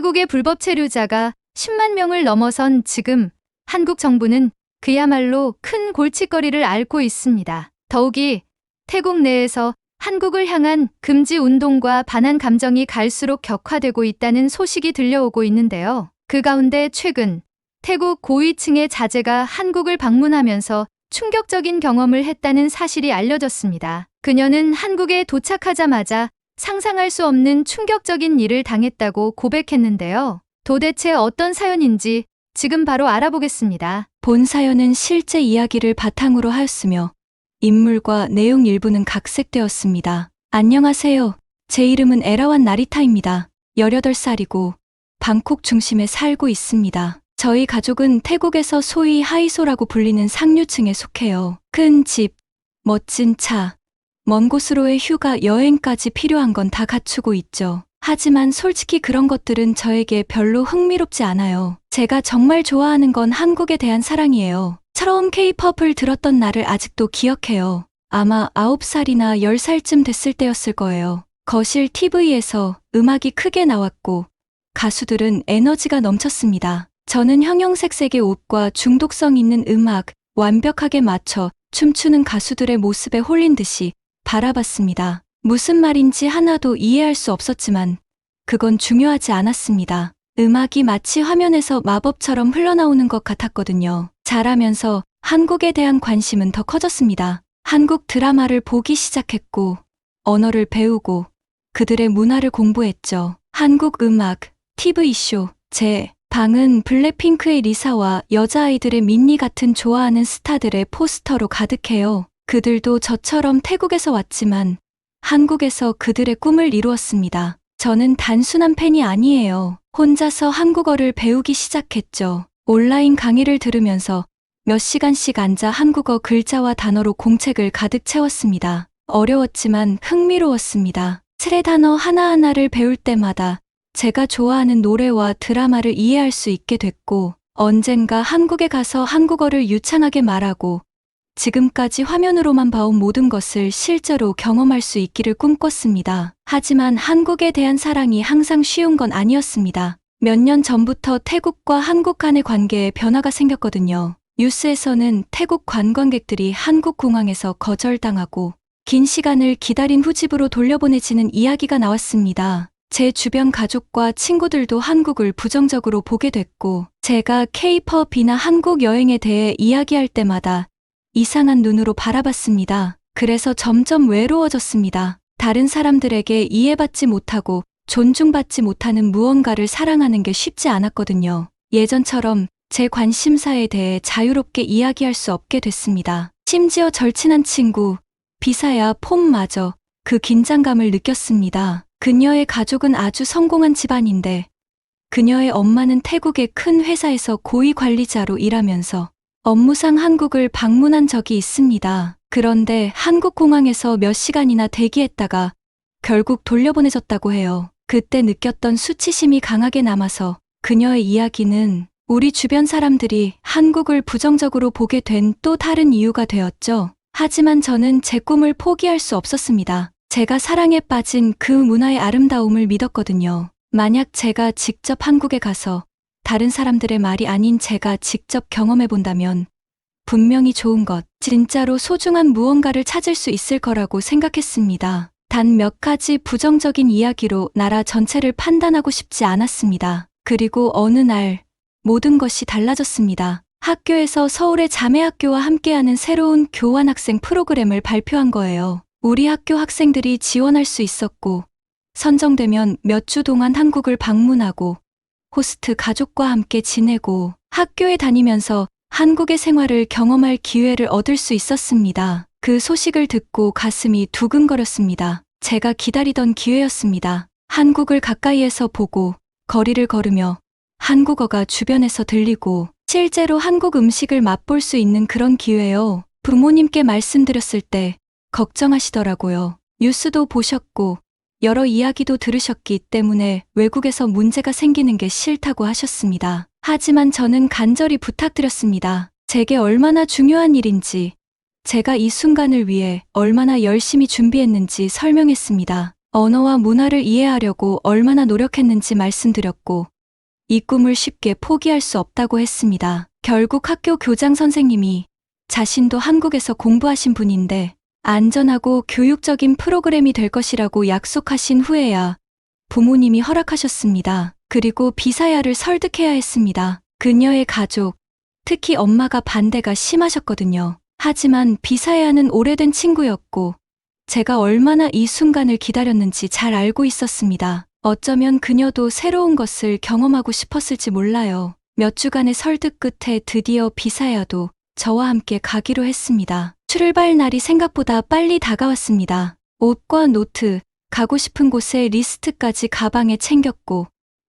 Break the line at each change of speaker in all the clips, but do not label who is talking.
태국의 불법 체류자가 10만 명을 넘어선 지금 한국 정부는 그야말로 큰 골칫거리를 앓고 있습니다. 더욱이 태국 내에서 한국을 향한 금지 운동과 반한 감정이 갈수록 격화되고 있다는 소식이 들려오고 있는데요. 그 가운데 최근 태국 고위층의 자제가 한국을 방문하면서 충격적인 경험을 했다는 사실이 알려졌습니다. 그녀는 한국에 도착하자마자 상상할 수 없는 충격적인 일을 당했다고 고백했는데요. 도대체 어떤 사연인지 지금 바로 알아보겠습니다.
본 사연은 실제 이야기를 바탕으로 하였으며 인물과 내용 일부는 각색되었습니다. 안녕하세요. 제 이름은 에라완 나리타입니다. 18살이고 방콕 중심에 살고 있습니다. 저희 가족은 태국에서 소위 하이소라고 불리는 상류층에 속해요. 큰 집, 멋진 차, 먼 곳으로의 휴가, 여행까지 필요한 건 다 갖추고 있죠. 하지만 솔직히 그런 것들은 저에게 별로 흥미롭지 않아요. 제가 정말 좋아하는 건 한국에 대한 사랑이에요. 처음 K-팝을 들었던 날을 아직도 기억해요. 아마 9살이나 10살쯤 됐을 때였을 거예요. 거실 TV에서 음악이 크게 나왔고 가수들은 에너지가 넘쳤습니다. 저는 형형색색의 옷과 중독성 있는 음악, 완벽하게 맞춰 춤추는 가수들의 모습에 홀린 듯이 바라봤습니다. 무슨 말인지 하나도 이해할 수 없었지만 그건 중요하지 않았습니다. 음악이 마치 화면에서 마법처럼 흘러나오는 것 같았거든요. 자라면서 한국에 대한 관심은 더 커졌습니다. 한국 드라마를 보기 시작했고 언어를 배우고 그들의 문화를 공부했죠. 한국 음악, TV쇼, 제 방은 블랙핑크의 리사와 여자아이들의 민니 같은 좋아하는 스타들의 포스터로 가득해요. 그들도 저처럼 태국에서 왔지만 한국에서 그들의 꿈을 이루었습니다. 저는 단순한 팬이 아니에요. 혼자서 한국어를 배우기 시작했죠. 온라인 강의를 들으면서 몇 시간씩 앉아 한국어 글자와 단어로 공책을 가득 채웠습니다. 어려웠지만 흥미로웠습니다. 새 단어 하나하나를 배울 때마다 제가 좋아하는 노래와 드라마를 이해할 수 있게 됐고 언젠가 한국에 가서 한국어를 유창하게 말하고 지금까지 화면으로만 봐온 모든 것을 실제로 경험할 수 있기를 꿈꿨습니다. 하지만 한국에 대한 사랑이 항상 쉬운 건 아니었습니다. 몇 년 전부터 태국과 한국 간의 관계에 변화가 생겼거든요. 뉴스에서는 태국 관광객들이 한국 공항에서 거절당하고 긴 시간을 기다린 후 집으로 돌려보내지는 이야기가 나왔습니다. 제 주변 가족과 친구들도 한국을 부정적으로 보게 됐고 제가 K-팝이나 한국 여행에 대해 이야기할 때마다 이상한 눈으로 바라봤습니다. 그래서 점점 외로워졌습니다. 다른 사람들에게 이해받지 못하고 존중받지 못하는 무언가를 사랑하는 게 쉽지 않았거든요. 예전처럼 제 관심사에 대해 자유롭게 이야기할 수 없게 됐습니다. 심지어 절친한 친구, 비사야 폼마저 그 긴장감을 느꼈습니다. 그녀의 가족은 아주 성공한 집안인데 그녀의 엄마는 태국의 큰 회사에서 고위 관리자로 일하면서 업무상 한국을 방문한 적이 있습니다. 그런데 한국 공항에서 몇 시간이나 대기했다가 결국 돌려보내졌다고 해요. 그때 느꼈던 수치심이 강하게 남아서 그녀의 이야기는 우리 주변 사람들이 한국을 부정적으로 보게 된 또 다른 이유가 되었죠. 하지만 저는 제 꿈을 포기할 수 없었습니다. 제가 사랑에 빠진 그 문화의 아름다움을 믿었거든요. 만약 제가 직접 한국에 가서 다른 사람들의 말이 아닌 제가 직접 경험해 본다면 분명히 좋은 것, 진짜로 소중한 무언가를 찾을 수 있을 거라고 생각했습니다. 단 몇 가지 부정적인 이야기로 나라 전체를 판단하고 싶지 않았습니다. 그리고 어느 날 모든 것이 달라졌습니다. 학교에서 서울의 자매학교와 함께하는 새로운 교환학생 프로그램을 발표한 거예요. 우리 학교 학생들이 지원할 수 있었고 선정되면 몇 주 동안 한국을 방문하고 호스트 가족과 함께 지내고 학교에 다니면서 한국의 생활을 경험할 기회를 얻을 수 있었습니다. 그 소식을 듣고 가슴이 두근거렸습니다. 제가 기다리던 기회였습니다. 한국을 가까이에서 보고 거리를 걸으며 한국어가 주변에서 들리고 실제로 한국 음식을 맛볼 수 있는 그런 기회요. 부모님께 말씀드렸을 때 걱정하시더라고요. 뉴스도 보셨고 여러 이야기도 들으셨기 때문에 외국에서 문제가 생기는 게 싫다고 하셨습니다. 하지만 저는 간절히 부탁드렸습니다. 제게 얼마나 중요한 일인지, 제가 이 순간을 위해 얼마나 열심히 준비했는지 설명했습니다. 언어와 문화를 이해하려고 얼마나 노력했는지 말씀드렸고, 이 꿈을 쉽게 포기할 수 없다고 했습니다. 결국 학교 교장 선생님이 자신도 한국에서 공부하신 분인데 안전하고 교육적인 프로그램이 될 것이라고 약속하신 후에야 부모님이 허락하셨습니다. 그리고 비사야를 설득해야 했습니다. 그녀의 가족, 특히 엄마가 반대가 심하셨거든요. 하지만 비사야는 오래된 친구였고 제가 얼마나 이 순간을 기다렸는지 잘 알고 있었습니다. 어쩌면 그녀도 새로운 것을 경험하고 싶었을지 몰라요. 몇 주간의 설득 끝에 드디어 비사야도 저와 함께 가기로 했습니다. 출발 날이 생각보다 빨리 다가왔습니다. 옷과 노트, 가고 싶은 곳의 리스트까지 가방에 챙겼고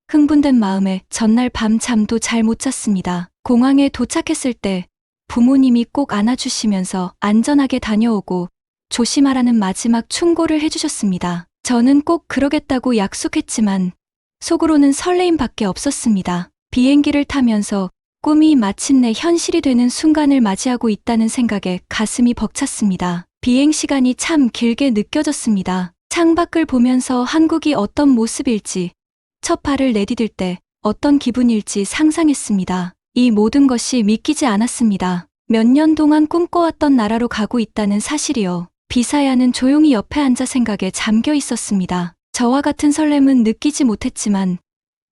흥분된 마음에 전날 밤 잠도 잘 못 잤습니다. 공항에 도착했을 때 부모님이 꼭 안아주시면서 안전하게 다녀오고 조심하라는 마지막 충고를 해주셨습니다. 저는 꼭 그러겠다고 약속했지만 속으로는 설레임밖에 없었습니다. 비행기를 타면서 꿈이 마침내 현실이 되는 순간을 맞이하고 있다는 생각에 가슴이 벅찼습니다. 비행 시간이 참 길게 느껴졌습니다. 창밖을 보면서 한국이 어떤 모습일지, 첫 발을 내디딜 때 어떤 기분일지 상상했습니다. 이 모든 것이 믿기지 않았습니다. 몇 년 동안 꿈꿔왔던 나라로 가고 있다는 사실이요. 비사야는 조용히 옆에 앉아 생각에 잠겨 있었습니다. 저와 같은 설렘은 느끼지 못했지만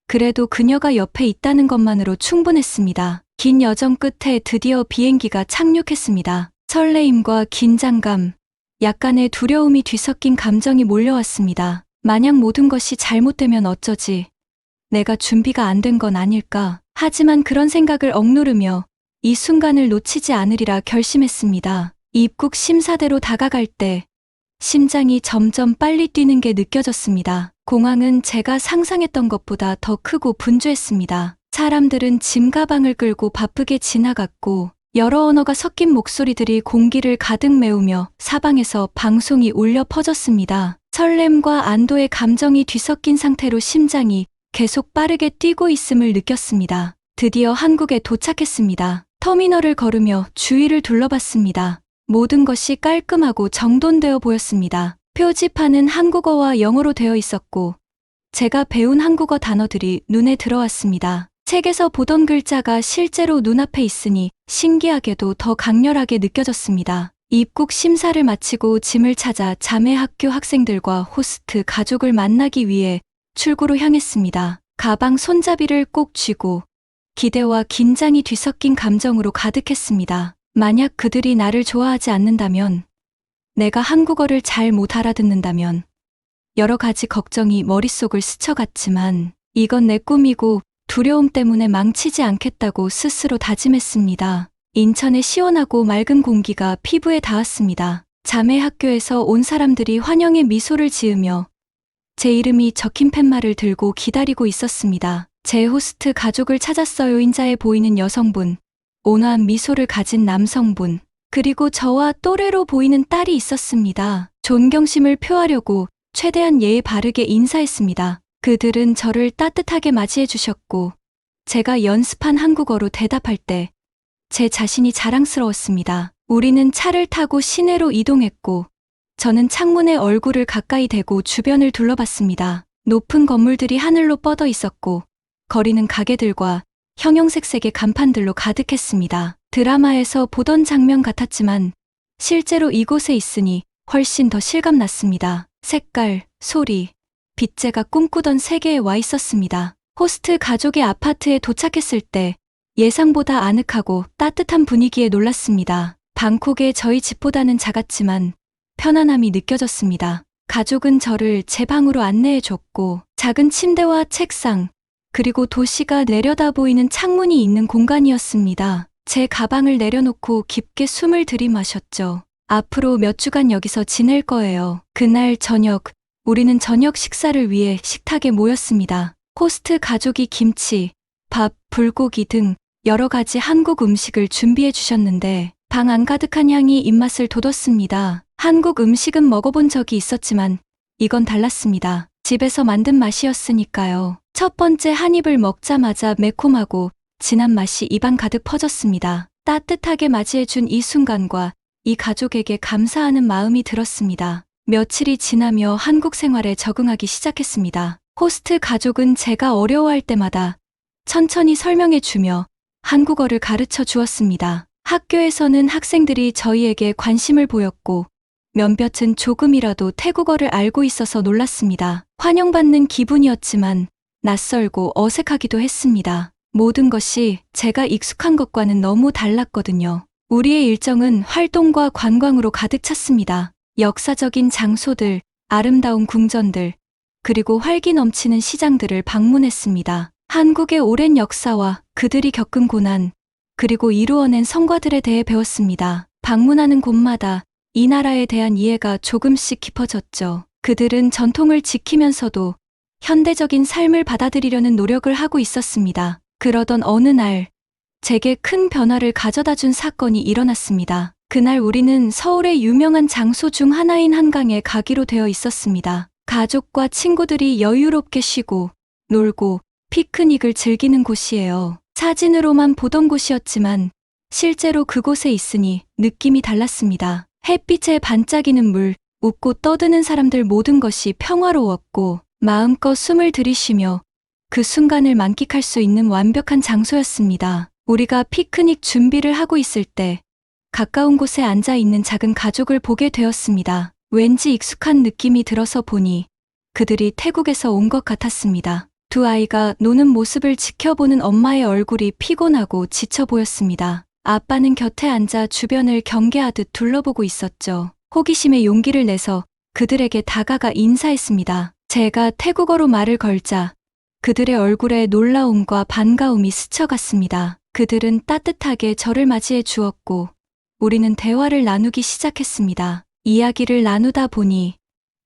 그래도 그녀가 옆에 있다는 것만으로 충분했습니다. 긴 여정 끝에 드디어 비행기가 착륙했습니다. 설레임과 긴장감, 약간의 두려움이 뒤섞인 감정이 몰려왔습니다. 만약 모든 것이 잘못되면 어쩌지? 내가 준비가 안 된 건 아닐까? 하지만 그런 생각을 억누르며 이 순간을 놓치지 않으리라 결심했습니다. 입국 심사대로 다가갈 때 심장이 점점 빨리 뛰는 게 느껴졌습니다. 공항은 제가 상상했던 것보다 더 크고 분주했습니다. 사람들은 짐 가방을 끌고 바쁘게 지나갔고 여러 언어가 섞인 목소리들이 공기를 가득 메우며 사방에서 방송이 울려 퍼졌습니다. 설렘과 안도의 감정이 뒤섞인 상태로 심장이 계속 빠르게 뛰고 있음을 느꼈습니다. 드디어 한국에 도착했습니다. 터미널을 걸으며 주위를 둘러봤습니다. 모든 것이 깔끔하고 정돈되어 보였습니다. 표지판은 한국어와 영어로 되어 있었고 제가 배운 한국어 단어들이 눈에 들어왔습니다. 책에서 보던 글자가 실제로 눈앞에 있으니 신기하게도 더 강렬하게 느껴졌습니다. 입국 심사를 마치고 짐을 찾아 자매 학교 학생들과 호스트 가족을 만나기 위해 출구로 향했습니다. 가방 손잡이를 꼭 쥐고 기대와 긴장이 뒤섞인 감정으로 가득했습니다. 만약 그들이 나를 좋아하지 않는다면, 내가 한국어를 잘 못 알아듣는다면, 여러 가지 걱정이 머릿속을 스쳐갔지만 이건 내 꿈이고 두려움 때문에 망치지 않겠다고 스스로 다짐했습니다. 인천의 시원하고 맑은 공기가 피부에 닿았습니다. 자매 학교에서 온 사람들이 환영의 미소를 지으며 제 이름이 적힌 팻말을 들고 기다리고 있었습니다. 제 호스트 가족을 찾았어요. 인자해 보이는 여성분, 온화한 미소를 가진 남성분, 그리고 저와 또래로 보이는 딸이 있었습니다. 존경심을 표하려고 최대한 예의 바르게 인사했습니다. 그들은 저를 따뜻하게 맞이해 주셨고 제가 연습한 한국어로 대답할 때 제 자신이 자랑스러웠습니다. 우리는 차를 타고 시내로 이동했고 저는 창문에 얼굴을 가까이 대고 주변을 둘러봤습니다. 높은 건물들이 하늘로 뻗어 있었고 거리는 가게들과 형형색색의 간판들로 가득했습니다. 드라마에서 보던 장면 같았지만 실제로 이곳에 있으니 훨씬 더 실감났습니다. 색깔, 소리, 빛제가 꿈꾸던 세계에 와 있었습니다. 호스트 가족의 아파트에 도착했을 때 예상보다 아늑하고 따뜻한 분위기에 놀랐습니다. 방콕의 저희 집보다는 작았지만 편안함이 느껴졌습니다. 가족은 저를 제 방으로 안내해줬고 작은 침대와 책상, 그리고 도시가 내려다 보이는 창문이 있는 공간이었습니다. 제 가방을 내려놓고 깊게 숨을 들이마셨죠. 앞으로 몇 주간 여기서 지낼 거예요. 그날 저녁, 우리는 저녁 식사를 위해 식탁에 모였습니다. 호스트 가족이 김치, 밥, 불고기 등 여러 가지 한국 음식을 준비해 주셨는데 방 안 가득한 향이 입맛을 돋웠습니다. 한국 음식은 먹어본 적이 있었지만 이건 달랐습니다. 집에서 만든 맛이었으니까요. 첫 번째 한 입을 먹자마자 매콤하고 진한 맛이 입안 가득 퍼졌습니다. 따뜻하게 맞이해준 이 순간과 이 가족에게 감사하는 마음이 들었습니다. 며칠이 지나며 한국 생활에 적응하기 시작했습니다. 호스트 가족은 제가 어려워할 때마다 천천히 설명해 주며 한국어를 가르쳐 주었습니다. 학교에서는 학생들이 저희에게 관심을 보였고 몇몇은 조금이라도 태국어를 알고 있어서 놀랐습니다. 환영받는 기분이었지만 낯설고 어색하기도 했습니다. 모든 것이 제가 익숙한 것과는 너무 달랐거든요. 우리의 일정은 활동과 관광으로 가득 찼습니다. 역사적인 장소들, 아름다운 궁전들, 그리고 활기 넘치는 시장들을 방문했습니다. 한국의 오랜 역사와 그들이 겪은 고난, 그리고 이루어낸 성과들에 대해 배웠습니다. 방문하는 곳마다 이 나라에 대한 이해가 조금씩 깊어졌죠. 그들은 전통을 지키면서도 현대적인 삶을 받아들이려는 노력을 하고 있었습니다. 그러던 어느 날, 제게 큰 변화를 가져다 준 사건이 일어났습니다. 그날 우리는 서울의 유명한 장소 중 하나인 한강에 가기로 되어 있었습니다. 가족과 친구들이 여유롭게 쉬고, 놀고, 피크닉을 즐기는 곳이에요. 사진으로만 보던 곳이었지만 실제로 그곳에 있으니 느낌이 달랐습니다. 햇빛에 반짝이는 물, 웃고 떠드는 사람들 모든 것이 평화로웠고 마음껏 숨을 들이쉬며 그 순간을 만끽할 수 있는 완벽한 장소였습니다. 우리가 피크닉 준비를 하고 있을 때 가까운 곳에 앉아 있는 작은 가족을 보게 되었습니다. 왠지 익숙한 느낌이 들어서 보니 그들이 태국에서 온 것 같았습니다. 두 아이가 노는 모습을 지켜보는 엄마의 얼굴이 피곤하고 지쳐 보였습니다. 아빠는 곁에 앉아 주변을 경계하듯 둘러보고 있었죠. 호기심에 용기를 내서 그들에게 다가가 인사했습니다. 제가 태국어로 말을 걸자 그들의 얼굴에 놀라움과 반가움이 스쳐갔습니다. 그들은 따뜻하게 저를 맞이해 주었고 우리는 대화를 나누기 시작했습니다. 이야기를 나누다 보니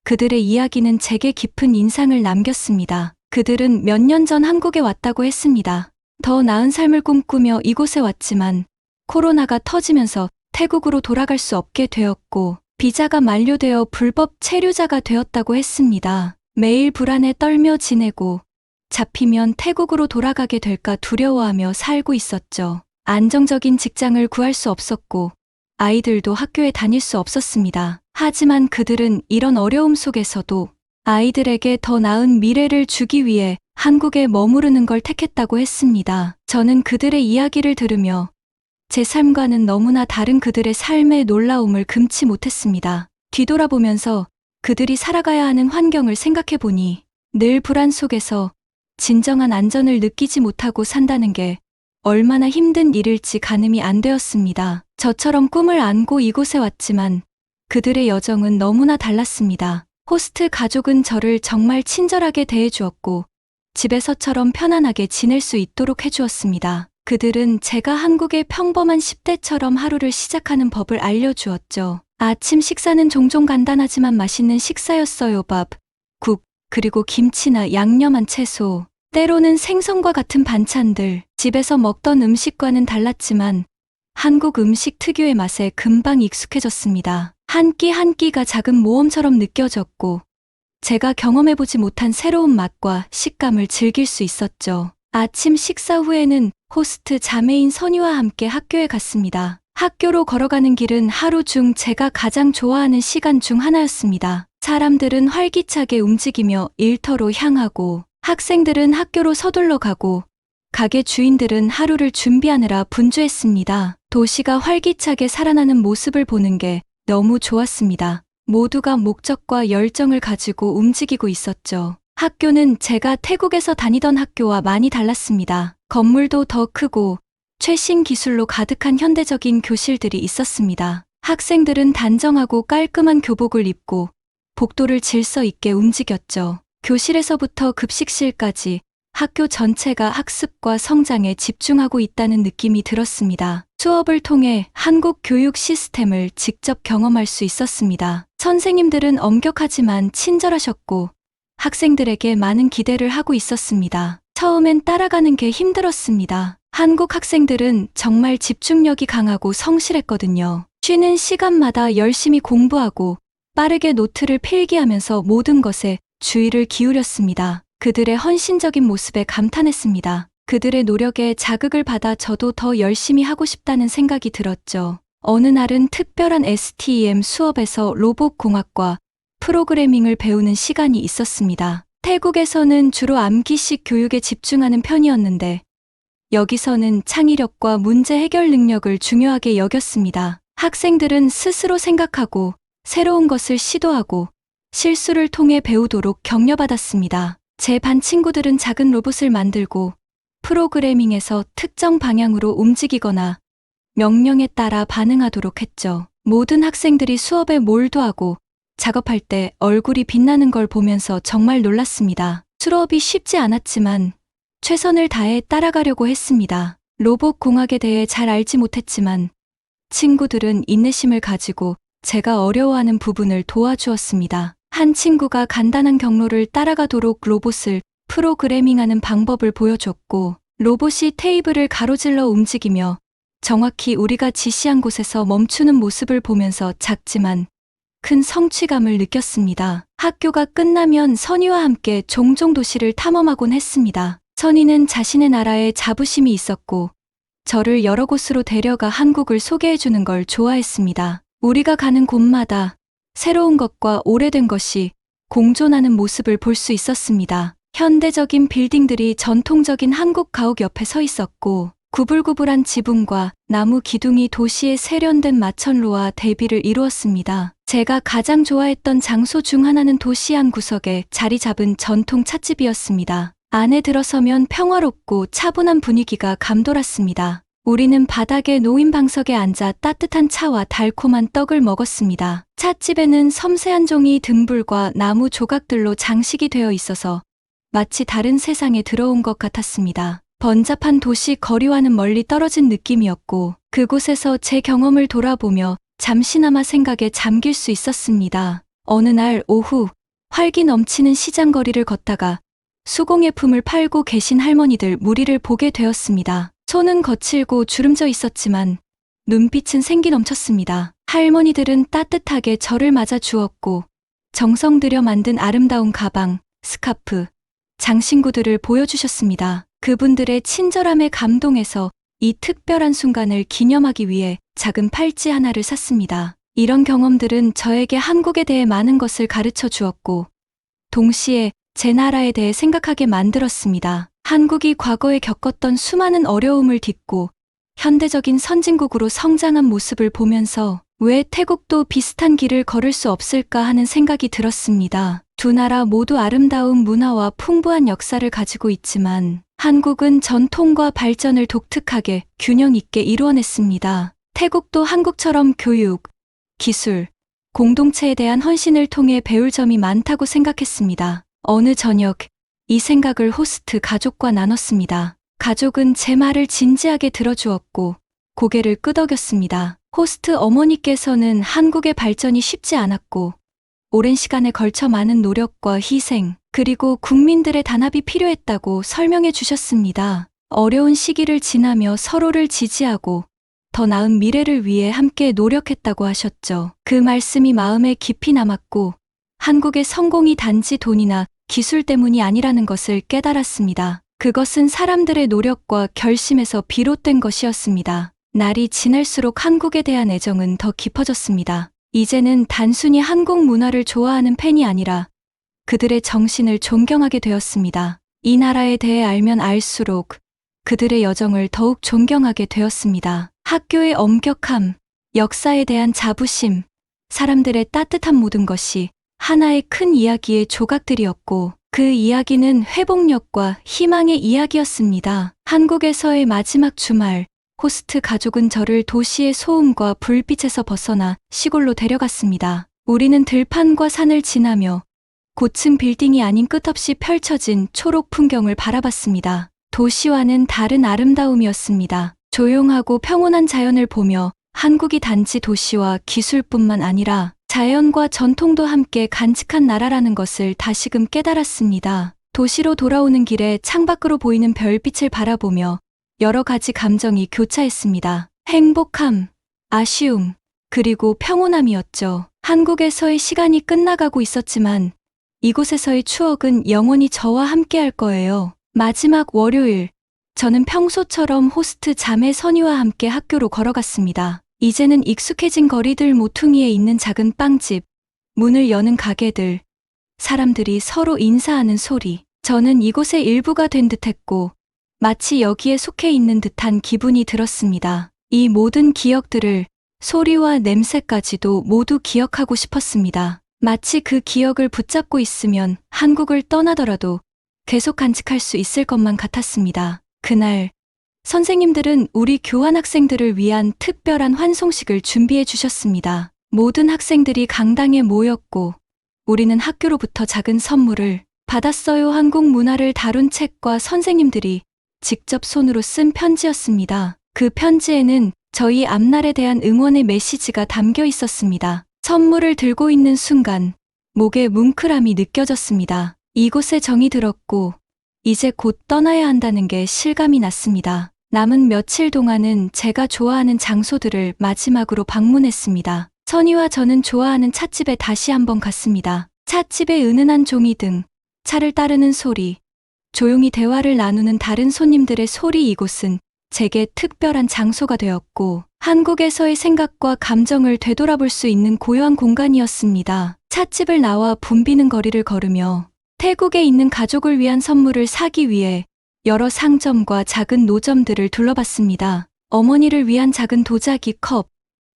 그들의 이야기는 제게 깊은 인상을 남겼습니다. 그들은 몇 년 전 한국에 왔다고 했습니다. 더 나은 삶을 꿈꾸며 이곳에 왔지만 코로나가 터지면서 태국으로 돌아갈 수 없게 되었고 비자가 만료되어 불법 체류자가 되었다고 했습니다. 매일 불안에 떨며 지내고 잡히면 태국으로 돌아가게 될까 두려워하며 살고 있었죠. 안정적인 직장을 구할 수 없었고 아이들도 학교에 다닐 수 없었습니다. 하지만 그들은 이런 어려움 속에서도 아이들에게 더 나은 미래를 주기 위해 한국에 머무르는 걸 택했다고 했습니다. 저는 그들의 이야기를 들으며 제 삶과는 너무나 다른 그들의 삶의 놀라움을 금치 못했습니다. 뒤돌아보면서 그들이 살아가야 하는 환경을 생각해 보니 늘 불안 속에서 진정한 안전을 느끼지 못하고 산다는 게 얼마나 힘든 일일지 가늠이 안 되었습니다. 저처럼 꿈을 안고 이곳에 왔지만 그들의 여정은 너무나 달랐습니다. 호스트 가족은 저를 정말 친절하게 대해주었고 집에서처럼 편안하게 지낼 수 있도록 해주었습니다. 그들은 제가 한국의 평범한 10대처럼 하루를 시작하는 법을 알려주었죠. 아침 식사는 종종 간단하지만 맛있는 식사였어요. 밥, 국, 그리고 김치나 양념한 채소, 때로는 생선과 같은 반찬들. 집에서 먹던 음식과는 달랐지만 한국 음식 특유의 맛에 금방 익숙해졌습니다. 한 끼 한 끼가 작은 모험처럼 느껴졌고 제가 경험해보지 못한 새로운 맛과 식감을 즐길 수 있었죠. 아침 식사 후에는 호스트 자매인 선희와 함께 학교에 갔습니다. 학교로 걸어가는 길은 하루 중 제가 가장 좋아하는 시간 중 하나였습니다. 사람들은 활기차게 움직이며 일터로 향하고 학생들은 학교로 서둘러 가고 가게 주인들은 하루를 준비하느라 분주했습니다. 도시가 활기차게 살아나는 모습을 보는 게 너무 좋았습니다. 모두가 목적과 열정을 가지고 움직이고 있었죠. 학교는 제가 태국에서 다니던 학교와 많이 달랐습니다. 건물도 더 크고 최신 기술로 가득한 현대적인 교실들이 있었습니다. 학생들은 단정하고 깔끔한 교복을 입고 복도를 질서 있게 움직였죠. 교실에서부터 급식실까지 학교 전체가 학습과 성장에 집중하고 있다는 느낌이 들었습니다. 수업을 통해 한국 교육 시스템을 직접 경험할 수 있었습니다. 선생님들은 엄격하지만 친절하셨고 학생들에게 많은 기대를 하고 있었습니다. 처음엔 따라가는 게 힘들었습니다. 한국 학생들은 정말 집중력이 강하고 성실했거든요. 쉬는 시간마다 열심히 공부하고 빠르게 노트를 필기하면서 모든 것에 주의를 기울였습니다. 그들의 헌신적인 모습에 감탄했습니다. 그들의 노력에 자극을 받아 저도 더 열심히 하고 싶다는 생각이 들었죠. 어느 날은 특별한 STEM 수업에서 로봇공학과 프로그래밍을 배우는 시간이 있었습니다. 태국에서는 주로 암기식 교육에 집중하는 편이었는데 여기서는 창의력과 문제 해결 능력을 중요하게 여겼습니다. 학생들은 스스로 생각하고 새로운 것을 시도하고 실수를 통해 배우도록 격려받았습니다. 제 반 친구들은 작은 로봇을 만들고 프로그래밍에서 특정 방향으로 움직이거나 명령에 따라 반응하도록 했죠. 모든 학생들이 수업에 몰두하고 작업할 때 얼굴이 빛나는 걸 보면서 정말 놀랐습니다. 수업이 쉽지 않았지만 최선을 다해 따라가려고 했습니다. 로봇 공학에 대해 잘 알지 못했지만 친구들은 인내심을 가지고 제가 어려워하는 부분을 도와주었습니다. 한 친구가 간단한 경로를 따라가도록 로봇을 프로그래밍하는 방법을 보여줬고 로봇이 테이블을 가로질러 움직이며 정확히 우리가 지시한 곳에서 멈추는 모습을 보면서 작지만 큰 성취감을 느꼈습니다. 학교가 끝나면 선희와 함께 종종 도시를 탐험하곤 했습니다. 선희는 자신의 나라에 자부심이 있었고 저를 여러 곳으로 데려가 한국을 소개해주는 걸 좋아했습니다. 우리가 가는 곳마다 새로운 것과 오래된 것이 공존하는 모습을 볼 수 있었습니다. 현대적인 빌딩들이 전통적인 한국 가옥 옆에 서 있었고 구불구불한 지붕과 나무 기둥이 도시의 세련된 마천루와 대비를 이루었습니다. 제가 가장 좋아했던 장소 중 하나는 도시 한 구석에 자리 잡은 전통 찻집이었습니다. 안에 들어서면 평화롭고 차분한 분위기가 감돌았습니다. 우리는 바닥에 놓인 방석에 앉아 따뜻한 차와 달콤한 떡을 먹었습니다. 찻집에는 섬세한 종이 등불과 나무 조각들로 장식이 되어 있어서 마치 다른 세상에 들어온 것 같았습니다. 번잡한 도시 거리와는 멀리 떨어진 느낌이었고 그곳에서 제 경험을 돌아보며 잠시나마 생각에 잠길 수 있었습니다. 어느 날 오후 활기 넘치는 시장 거리를 걷다가 수공예품을 팔고 계신 할머니들 무리를 보게 되었습니다. 손은 거칠고 주름져 있었지만 눈빛은 생기 넘쳤습니다. 할머니들은 따뜻하게 저를 맞아 주었고 정성 들여 만든 아름다운 가방, 스카프, 장신구들을 보여주셨습니다. 그분들의 친절함에 감동해서 이 특별한 순간을 기념하기 위해 작은 팔찌 하나를 샀습니다. 이런 경험들은 저에게 한국에 대해 많은 것을 가르쳐 주었고 동시에 제 나라에 대해 생각하게 만들었습니다. 한국이 과거에 겪었던 수많은 어려움을 딛고 현대적인 선진국으로 성장한 모습을 보면서 왜 태국도 비슷한 길을 걸을 수 없을까 하는 생각이 들었습니다. 두 나라 모두 아름다운 문화와 풍부한 역사를 가지고 있지만 한국은 전통과 발전을 독특하게 균형 있게 이루어냈습니다. 태국도 한국처럼 교육, 기술, 공동체에 대한 헌신을 통해 배울 점이 많다고 생각했습니다. 어느 저녁, 이 생각을 호스트 가족과 나눴습니다. 가족은 제 말을 진지하게 들어주었고 고개를 끄덕였습니다. 호스트 어머니께서는 한국의 발전이 쉽지 않았고 오랜 시간에 걸쳐 많은 노력과 희생, 그리고 국민들의 단합이 필요했다고 설명해 주셨습니다. 어려운 시기를 지나며 서로를 지지하고 더 나은 미래를 위해 함께 노력했다고 하셨죠. 그 말씀이 마음에 깊이 남았고 한국의 성공이 단지 돈이나 기술 때문이 아니라는 것을 깨달았습니다. 그것은 사람들의 노력과 결심에서 비롯된 것이었습니다. 날이 지날수록 한국에 대한 애정은 더 깊어졌습니다. 이제는 단순히 한국 문화를 좋아하는 팬이 아니라 그들의 정신을 존경하게 되었습니다. 이 나라에 대해 알면 알수록 그들의 여정을 더욱 존경하게 되었습니다. 학교의 엄격함, 역사에 대한 자부심, 사람들의 따뜻한 모든 것이 하나의 큰 이야기의 조각들이었고 그 이야기는 회복력과 희망의 이야기였습니다. 한국에서의 마지막 주말, 호스트 가족은 저를 도시의 소음과 불빛에서 벗어나 시골로 데려갔습니다. 우리는 들판과 산을 지나며 고층 빌딩이 아닌 끝없이 펼쳐진 초록 풍경을 바라봤습니다. 도시와는 다른 아름다움이었습니다. 조용하고 평온한 자연을 보며 한국이 단지 도시와 기술뿐만 아니라 자연과 전통도 함께 간직한 나라라는 것을 다시금 깨달았습니다. 도시로 돌아오는 길에 창밖으로 보이는 별빛을 바라보며 여러 가지 감정이 교차했습니다. 행복함, 아쉬움, 그리고 평온함이었죠. 한국에서의 시간이 끝나가고 있었지만 이곳에서의 추억은 영원히 저와 함께할 거예요. 마지막 월요일, 저는 평소처럼 호스트 자매 선희와 함께 학교로 걸어갔습니다. 이제는 익숙해진 거리들 모퉁이에 있는 작은 빵집, 문을 여는 가게들, 사람들이 서로 인사하는 소리. 저는 이곳의 일부가 된 듯했고, 마치 여기에 속해 있는 듯한 기분이 들었습니다. 이 모든 기억들을 소리와 냄새까지도 모두 기억하고 싶었습니다. 마치 그 기억을 붙잡고 있으면 한국을 떠나더라도 계속 간직할 수 있을 것만 같았습니다. 그날 선생님들은 우리 교환학생들을 위한 특별한 환송식을 준비해 주셨습니다. 모든 학생들이 강당에 모였고 우리는 학교로부터 작은 선물을 받았어요. 한국 문화를 다룬 책과 선생님들이 직접 손으로 쓴 편지였습니다. 그 편지에는 저희 앞날에 대한 응원의 메시지가 담겨 있었습니다. 선물을 들고 있는 순간 목에 뭉클함이 느껴졌습니다. 이곳에 정이 들었고 이제 곧 떠나야 한다는 게 실감이 났습니다. 남은 며칠 동안은 제가 좋아하는 장소들을 마지막으로 방문했습니다. 선희와 저는 좋아하는 찻집에 다시 한번 갔습니다. 찻집의 은은한 종이등, 차를 따르는 소리, 조용히 대화를 나누는 다른 손님들의 소리. 이곳은 제게 특별한 장소가 되었고 한국에서의 생각과 감정을 되돌아볼 수 있는 고요한 공간이었습니다. 찻집을 나와 붐비는 거리를 걸으며 태국에 있는 가족을 위한 선물을 사기 위해 여러 상점과 작은 노점들을 둘러봤습니다. 어머니를 위한 작은 도자기 컵,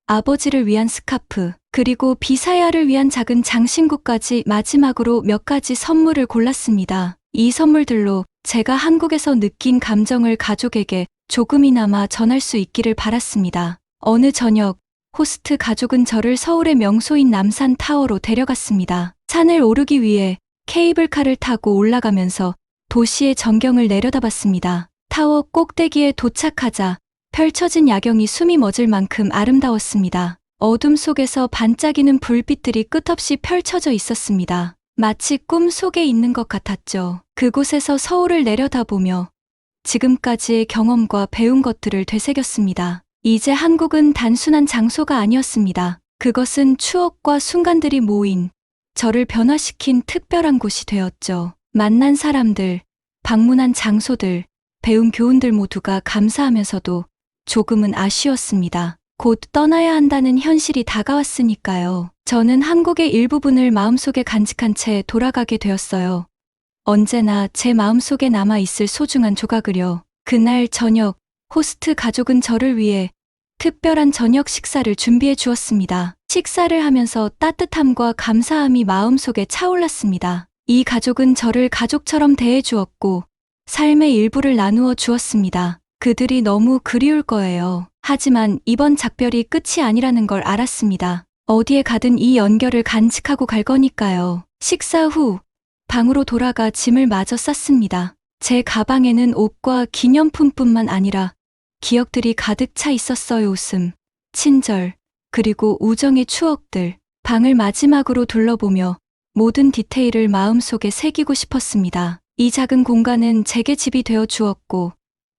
아버지를 위한 스카프, 그리고 비사야를 위한 작은 장신구까지 마지막으로 몇 가지 선물을 골랐습니다. 이 선물들로 제가 한국에서 느낀 감정을 가족에게 조금이나마 전할 수 있기를 바랐습니다. 어느 저녁, 호스트 가족은 저를 서울의 명소인 남산타워로 데려갔습니다. 산을 오르기 위해 케이블카를 타고 올라가면서 도시의 전경을 내려다봤습니다. 타워 꼭대기에 도착하자 펼쳐진 야경이 숨이 멎을 만큼 아름다웠습니다. 어둠 속에서 반짝이는 불빛들이 끝없이 펼쳐져 있었습니다. 마치 꿈 속에 있는 것 같았죠. 그곳에서 서울을 내려다보며 지금까지의 경험과 배운 것들을 되새겼습니다. 이제 한국은 단순한 장소가 아니었습니다. 그것은 추억과 순간들이 모인 저를 변화시킨 특별한 곳이 되었죠. 만난 사람들, 방문한 장소들, 배운 교훈들 모두가 감사하면서도 조금은 아쉬웠습니다. 곧 떠나야 한다는 현실이 다가왔으니까요. 저는 한국의 일부분을 마음속에 간직한 채 돌아가게 되었어요. 언제나 제 마음속에 남아있을 소중한 조각을요. 그날 저녁, 호스트 가족은 저를 위해 특별한 저녁 식사를 준비해 주었습니다. 식사를 하면서 따뜻함과 감사함이 마음속에 차올랐습니다. 이 가족은 저를 가족처럼 대해 주었고 삶의 일부를 나누어 주었습니다. 그들이 너무 그리울 거예요. 하지만 이번 작별이 끝이 아니라는 걸 알았습니다. 어디에 가든 이 연결을 간직하고 갈 거니까요. 식사 후 방으로 돌아가 짐을 마저 쌌습니다. 제 가방에는 옷과 기념품뿐만 아니라 기억들이 가득 차 있었어요. 웃음, 친절, 그리고 우정의 추억들. 방을 마지막으로 둘러보며 모든 디테일을 마음속에 새기고 싶었습니다. 이 작은 공간은 제게 집이 되어 주었고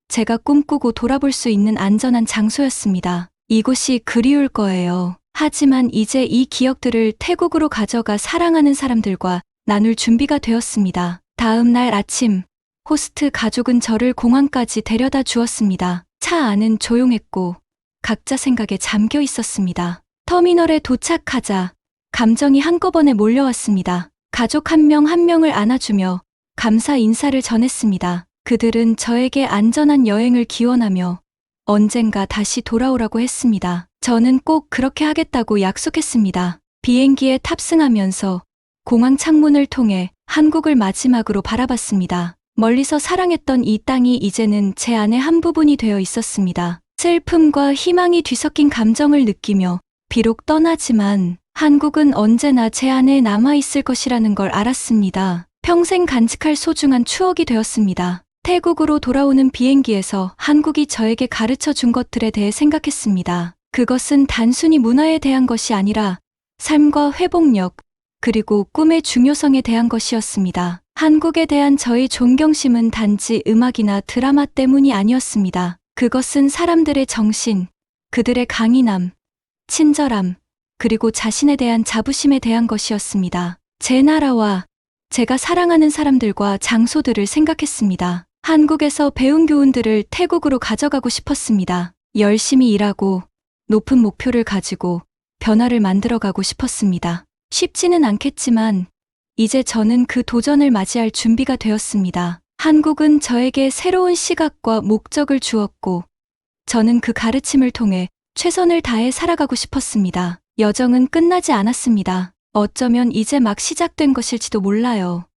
제가 꿈꾸고 돌아볼 수 있는 안전한 장소였습니다. 이곳이 그리울 거예요. 하지만 이제 이 기억들을 태국으로 가져가 사랑하는 사람들과 나눌 준비가 되었습니다. 다음 날 아침, 호스트 가족은 저를 공항까지 데려다 주었습니다. 차 안은 조용했고 각자 생각에 잠겨 있었습니다. 터미널에 도착하자 감정이 한꺼번에 몰려왔습니다. 가족 한 명 한 명을 안아주며 감사 인사를 전했습니다. 그들은 저에게 안전한 여행을 기원하며 언젠가 다시 돌아오라고 했습니다. 저는 꼭 그렇게 하겠다고 약속했습니다. 비행기에 탑승하면서 공항 창문을 통해 한국을 마지막으로 바라봤습니다. 멀리서 사랑했던 이 땅이 이제는 제 안의 한 부분이 되어 있었습니다. 슬픔과 희망이 뒤섞인 감정을 느끼며 비록 떠나지만 한국은 언제나 제 안에 남아있을 것이라는 걸 알았습니다. 평생 간직할 소중한 추억이 되었습니다. 태국으로 돌아오는 비행기에서 한국이 저에게 가르쳐 준 것들에 대해 생각했습니다. 그것은 단순히 문화에 대한 것이 아니라 삶과 회복력, 그리고 꿈의 중요성에 대한 것이었습니다. 한국에 대한 저의 존경심은 단지 음악이나 드라마 때문이 아니었습니다. 그것은 사람들의 정신, 그들의 강인함, 친절함, 그리고 자신에 대한 자부심에 대한 것이었습니다. 제 나라와 제가 사랑하는 사람들과 장소들을 생각했습니다. 한국에서 배운 교훈들을 태국으로 가져가고 싶었습니다. 열심히 일하고 높은 목표를 가지고 변화를 만들어가고 싶었습니다. 쉽지는 않겠지만 이제 저는 그 도전을 맞이할 준비가 되었습니다. 한국은 저에게 새로운 시각과 목적을 주었고 저는 그 가르침을 통해 최선을 다해 살아가고 싶었습니다. 여정은 끝나지 않았습니다. 어쩌면 이제 막 시작된 것일지도 몰라요.